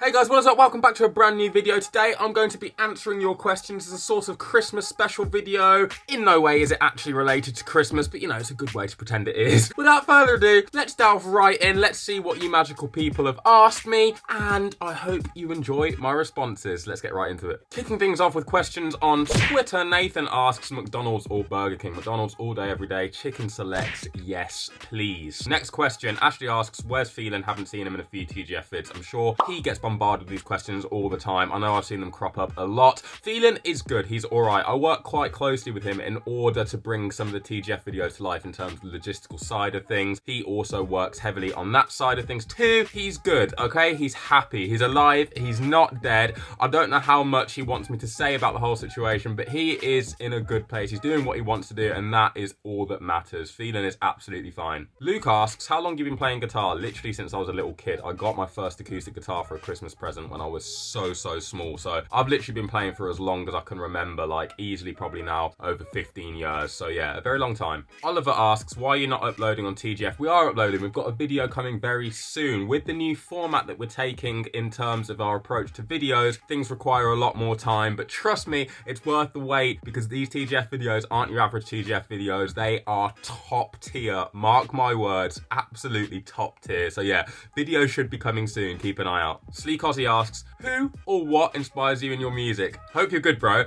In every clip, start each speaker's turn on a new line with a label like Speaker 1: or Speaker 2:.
Speaker 1: Hey guys, what is up? Welcome back to a brand new video. Today I'm going to be answering your questions as a sort of Christmas special video. In no way is it actually related to Christmas, but you know, it's a good way to pretend it is. Without further ado, let's delve right in. Let's see what you magical people have asked me, and I hope you enjoy my responses. Let's get right into it. Kicking things off with questions on Twitter, Nathan asks, McDonald's or Burger King? McDonald's all day, every day. Chicken selects, yes, please. Next question, Ashley asks, where's Phelan? Haven't seen him in a few TGF vids. I'm sure he gets bombarded with these questions all the time. I know I've seen them crop up a lot. Phelan is good. He's alright. I work quite closely with him in order to bring some of the TGF videos to life in terms of the logistical side of things. He also works heavily on that side of things too. He's good, okay? He's happy. He's alive. He's not dead. I don't know how much he wants me to say about the whole situation, but he is in a good place. He's doing what he wants to do, and that is all that matters. Phelan is absolutely fine. Luke asks, how long have you been playing guitar? Literally since I was a little kid. I got my first acoustic guitar for a Christmas present when I was so small. So I've literally been playing for as long as I can remember, like easily probably now over 15 years. So yeah, a very long time. Oliver asks, why are you not uploading on TGF? We are uploading. We've got a video coming very soon. With the new format that we're taking in terms of our approach to videos, things require a lot more time, but trust me, it's worth the wait because these TGF videos aren't your average TGF videos. They are top tier. Mark my words, absolutely top tier. So yeah, videos should be coming soon. Keep an eye out. Sleek Ozzy asks, who or what inspires you in your music? Hope you're good, bro.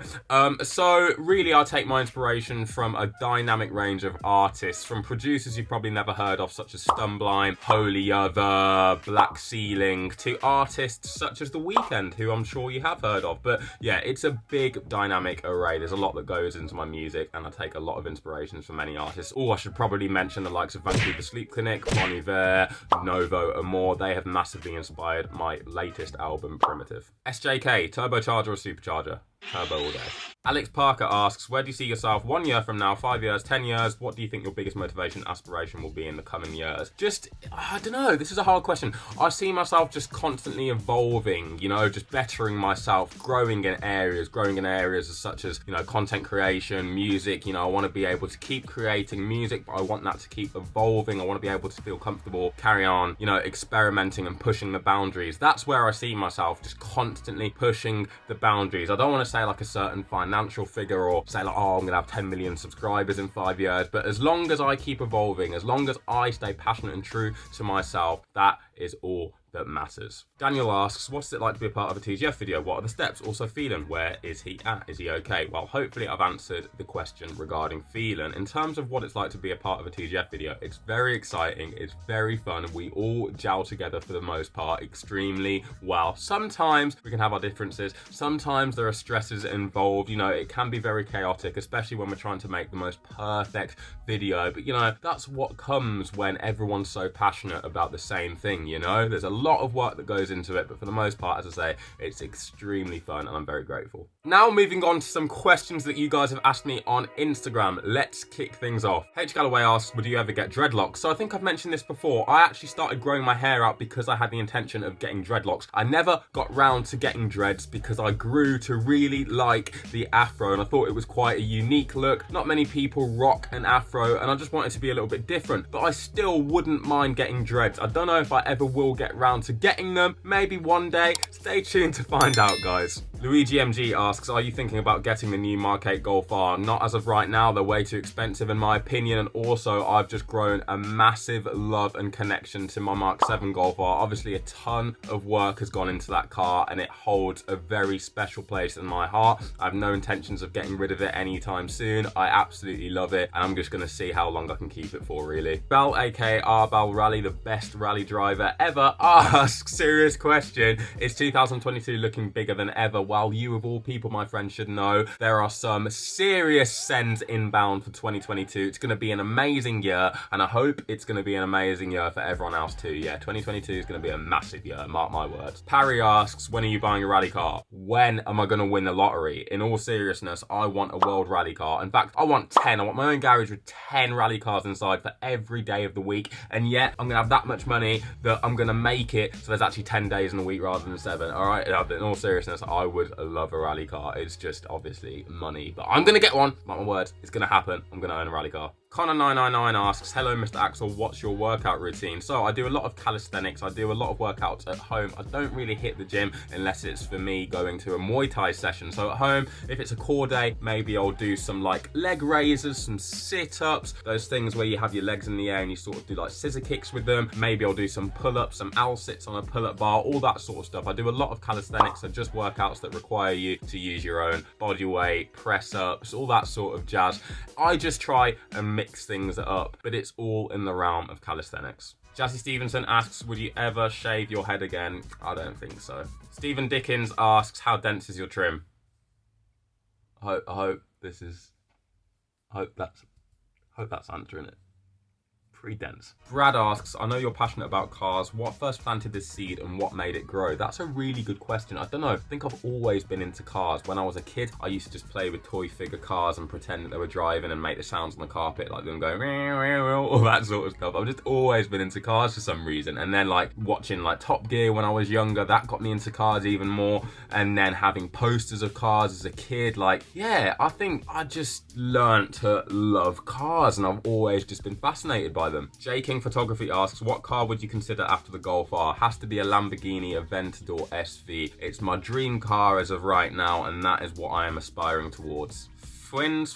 Speaker 1: So really I take my inspiration from a dynamic range of artists, from producers you've probably never heard of such as Stumbline, Holy Other, Black Ceiling, to artists such as The Weeknd, who I'm sure you have heard of. But yeah, it's a big dynamic array. There's a lot that goes into my music and I take a lot of inspirations from many artists. Oh, I should probably mention the likes of Vancouver Sleep Clinic, Bon Iver, Novo and more. They have massively inspired my latest album, Primitive. SJK, turbocharger or supercharger? Turbo all day. Alex Parker asks, where do you see yourself 1 year from now, 5 years, 10 years? What do you think your biggest motivation, aspiration will be in the coming years? Just, I don't know, this is a hard question. I see myself just constantly evolving, you know, just bettering myself, growing in areas such as, you know, content creation, music. You know, I want to be able to keep creating music, but I want that to keep evolving. I want to be able to feel comfortable, carry on, you know, experimenting and pushing the boundaries. That's where I see myself, just constantly pushing the boundaries. I don't want to say like a certain financial figure or say like, oh, I'm gonna have 10 million subscribers in 5 years, but as long as I keep evolving, as long as I stay passionate and true to myself, that is all that matters. Daniel asks, what's it like to be a part of a TGF video? What are the steps? Also Phelan, where is he at? Is he okay? Well, hopefully I've answered the question regarding Phelan. In terms of what it's like to be a part of a TGF video, it's very exciting, it's very fun, we all gel together for the most part extremely well. Sometimes we can have our differences, sometimes there are stresses involved, you know, it can be very chaotic, especially when we're trying to make the most perfect video, but you know, that's what comes when everyone's so passionate about the same thing, you know? There's a lot of work that goes into it, but for the most part, as I say, it's extremely fun and I'm very grateful. Now moving on to some questions that you guys have asked me on Instagram. Let's kick things off. H. Galloway asks, would you ever get dreadlocks? So I think I've mentioned this before. I actually started growing my hair out because I had the intention of getting dreadlocks. I never got round to getting dreads because I grew to really like the afro and I thought it was quite a unique look. Not many people rock an afro and I just wanted to be a little bit different, but I still wouldn't mind getting dreads. I don't know if I ever will get round to getting them, maybe one day. Stay tuned to find out, guys. Luigi MG asks, are you thinking about getting the new Mark 8 Golf R? Not as of right now, they're way too expensive in my opinion, and also I've just grown a massive love and connection to my Mark 7 Golf R. Obviously a ton of work has gone into that car and it holds a very special place in my heart. I have no intentions of getting rid of it anytime soon. I absolutely love it and I'm just going to see how long I can keep it for, really. Bell aka Arbel Rally, the best rally driver ever, asks, serious question, is 2022 looking bigger than ever? Well, you of all people, my friend, should know there are some serious sends inbound for 2022. It's going to be an amazing year and I hope it's going to be an amazing year for everyone else too. Yeah, 2022 is going to be a massive year, mark my words. Parry asks, when are you buying a rally car? When am I going to win the lottery? In all seriousness, I want a world rally car. In fact, I want 10. I want my own garage with 10 rally cars inside for every day of the week, and yet I'm going to have that much money that I'm going to make it so there's actually 10 days in a week rather than 7. All right, in all seriousness, I would love a rally car. It's just obviously money, but I'm gonna get one. Mark my words, it's gonna happen. I'm gonna own a rally car. Connor999 asks, hello Mr. Axel, what's your workout routine? So I do a lot of calisthenics, I do a lot of workouts at home. I don't really hit the gym unless it's for me going to a Muay Thai session. So at home, if it's a core day, maybe I'll do some like leg raises, some sit-ups, those things where you have your legs in the air and you sort of do like scissor kicks with them. Maybe I'll do some pull-ups, some L-sits on a pull-up bar, all that sort of stuff. I do a lot of calisthenics, so just workouts that require you to use your own body weight, press-ups, all that sort of jazz. I just try and mix things up, but it's all in the realm of calisthenics. Jassy Stevenson asks, would you ever shave your head again? I don't think so. Stephen Dickens asks, how dense is your trim? I hope that's answering it. Pretty dense. Brad asks, I know you're passionate about cars. What first planted this seed and what made it grow? That's a really good question. I don't know. I think I've always been into cars. When I was a kid, I used to just play with toy figure cars and pretend that they were driving and make the sounds on the carpet, like them going, all that sort of stuff. I've just always been into cars for some reason. And then like watching like Top Gear when I was younger, that got me into cars even more. And then having posters of cars as a kid, like, yeah, I think I just learned to love cars and I've always just been fascinated by them. J King Photography asks, what car would you consider after the Golf R? Has to be a Lamborghini Aventador SV. It's my dream car as of right now, and that is what I am aspiring towards. Phones,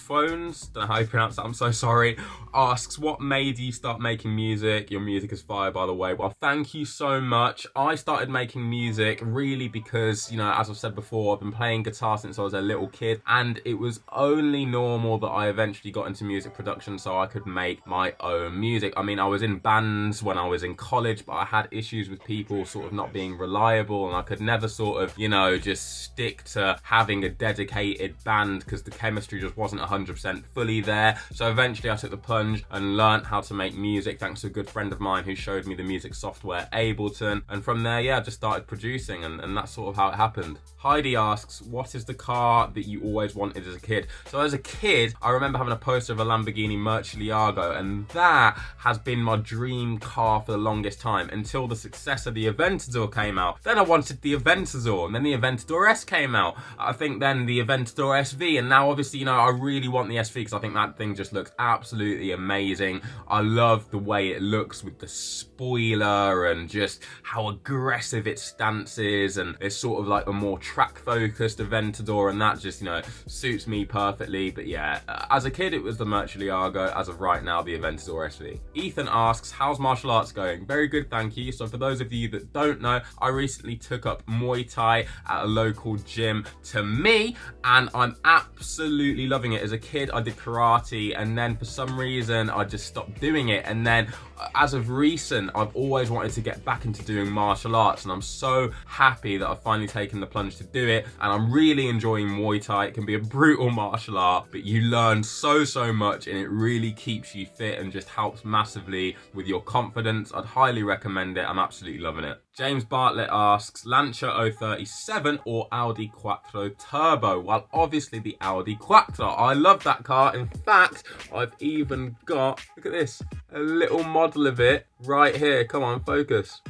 Speaker 1: don't know how you pronounce that, I'm so sorry, asks, what made you start making music? Your music is fire, by the way. Well, thank you so much. I started making music really because, you know, as I've said before, I've been playing guitar since I was a little kid, and it was only normal that I eventually got into music production so I could make my own music. I mean, I was in bands when I was in college, but I had issues with people sort of not being reliable, and I could never sort of, you know, just stick to having a dedicated band because the chemistry just wasn't 100% fully there. So eventually I took the plunge and learned how to make music thanks to a good friend of mine who showed me the music software Ableton, and from there, yeah, I just started producing, and that's sort of how it happened. Heidi asks, what is the car that you always wanted as a kid? So as a kid, I remember having a poster of a Lamborghini Murcielago, and that has been my dream car for the longest time until the successor, the Aventador, came out. Then I wanted the Aventador, and then the Aventador S came out. I think then the Aventador SV, and now obviously, you know, I really want the SV because I think that thing just looks absolutely amazing. I love the way it looks with the spoiler and just how aggressive its stance is, and it's sort of like a more track focused Aventador, and that just, you know, suits me perfectly. But yeah, as a kid it was the Murcielago, as of right now the Aventador SV. Ethan asks, how's martial arts going? Very good, thank you. So for those of you that don't know, I recently took up Muay Thai at a local gym to me, and I'm absolutely loving it. As a kid I did karate, and then for some reason I just stopped doing it, and then as of recent I've always wanted to get back into doing martial arts, and I'm so happy that I've finally taken the plunge to do it, and I'm really enjoying Muay Thai. It can be a brutal martial art, but you learn so much, and it really keeps you fit and just helps massively with your confidence. I'd highly recommend it. I'm absolutely loving it. James Bartlett asks, Lancia 037 or Audi Quattro Turbo? Well, obviously the Audi Quattro. I love that car. In fact, I've even got, look at this, a little model of it right here. Come on, focus.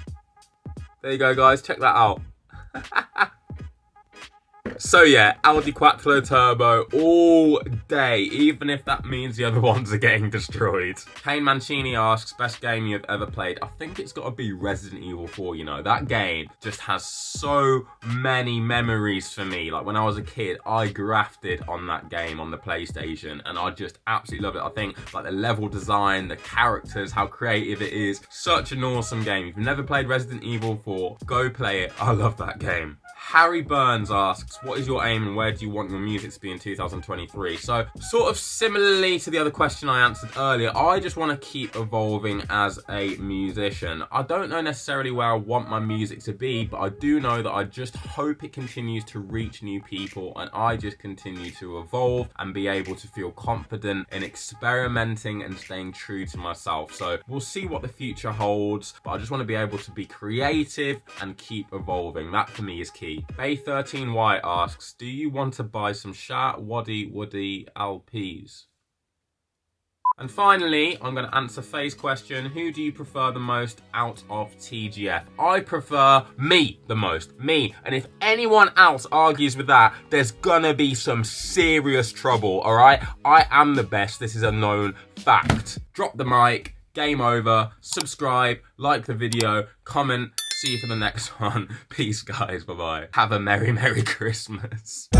Speaker 1: There you go, guys. Check that out. So yeah, Audi Quattro Turbo all day, even if that means the other ones are getting destroyed. Kane Mancini asks, best game you've ever played? I think it's got to be Resident Evil 4, you know. That game just has so many memories for me. Like when I was a kid, I grafted on that game on the PlayStation, and I just absolutely love it. I think like the level design, the characters, how creative it is. Such an awesome game. If you've never played Resident Evil 4, go play it. I love that game. Harry Burns asks, what is your aim and where do you want your music to be in 2023? So sort of similarly to the other question I answered earlier, I just want to keep evolving as a musician. I don't know necessarily where I want my music to be, but I do know that I just hope it continues to reach new people, and I just continue to evolve and be able to feel confident in experimenting and staying true to myself. So we'll see what the future holds, but I just want to be able to be creative and keep evolving. That for me is key. Bay13Y asks, do you want to buy some Sha Waddy Woody LPs? And finally, I'm going to answer Faye's question. Who do you prefer the most out of TGF? I prefer me the most. Me. And if anyone else argues with that, there's gonna be some serious trouble, alright? I am the best. This is a known fact. Drop the mic. Game over. Subscribe. Like the video. Comment. See you for the next one. Peace, guys. Bye-bye. Have a Merry, Merry Christmas.